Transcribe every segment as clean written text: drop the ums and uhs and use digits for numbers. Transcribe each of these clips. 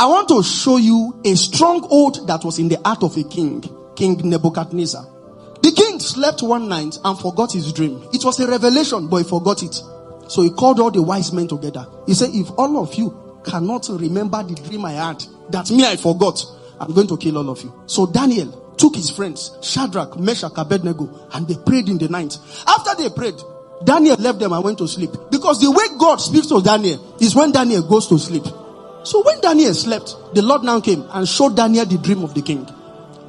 I want to show you a stronghold that was in the heart of a king, King Nebuchadnezzar. The king slept one night and forgot his dream. It was a revelation, but he forgot it. So he called all the wise men together. He said, if all of you cannot remember the dream I had, that me I forgot, I'm going to kill all of you. So Daniel took his friends, Shadrach, Meshach, Abednego, and they prayed in the night. After they prayed, Daniel left them and went to sleep. Because the way God speaks to Daniel is when Daniel goes to sleep. So when Daniel slept, the Lord now came and showed Daniel the dream of the king.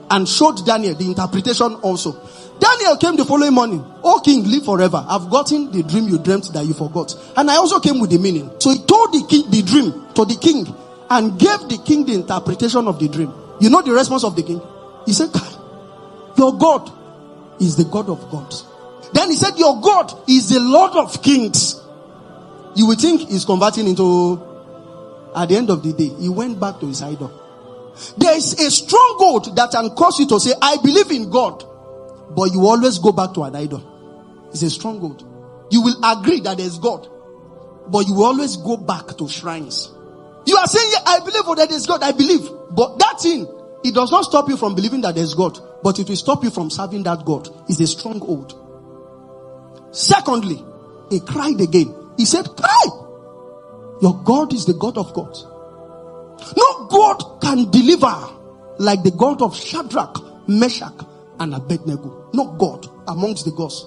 And showed Daniel the interpretation also. Daniel came the following morning. Oh king, live forever. I've gotten the dream you dreamt that you forgot. And I also came with the meaning. So he told the king the dream to the king and gave the king the interpretation of the dream. You know the response of the king? He said, your God is the God of gods. Then he said, your God is the Lord of kings. You would think he's converting into, at the end of the day, he went back to his idol. There is a stronghold that can cause you to say, I believe in God, but you always go back to an idol. It's a stronghold. You will agree that there's God, but you will always go back to shrines. You are saying, yeah, I believe that there's God, I believe. But that thing, it does not stop you from believing that there's God, but it will stop you from serving that God. It's a stronghold. Secondly, he cried again. He said, cry! Your God is the God of gods. No God can deliver like the God of Shadrach, Meshach, and Abednego. No God amongst the gods.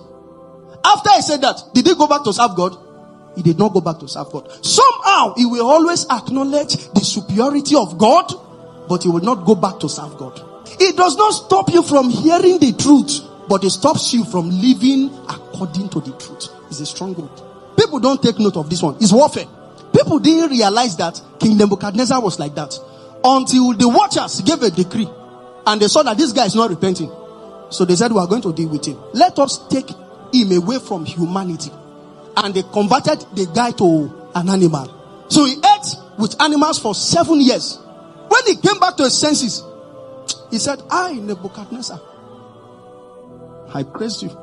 After he said that, did he go back to serve God? He did not go back to serve God. Somehow, he will always acknowledge the superiority of God, but he will not go back to serve God. It does not stop you from hearing the truth, but it stops you from living according to the truth. It's a stronghold. People don't take note of this one. It's warfare. People didn't realize that King Nebuchadnezzar was like that until the watchers gave a decree and they saw that this guy is not repenting. So they said, we are going to deal with him. Let us take him away from humanity. And they converted the guy to an animal. So he ate with animals for 7 years. When he came back to his senses, he said, I, Nebuchadnezzar, I praise you.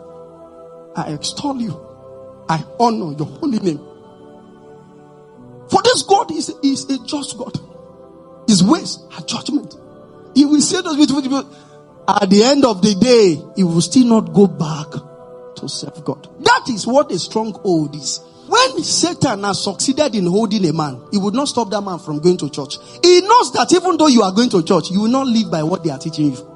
I extol you. I honor your holy name. For this God is a just God. His ways are judgment. He will say those beautiful people. At the end of the day, he will still not go back to serve God. That is what a stronghold is. When Satan has succeeded in holding a man, he would not stop that man from going to church. He knows that even though you are going to church, you will not live by what they are teaching you.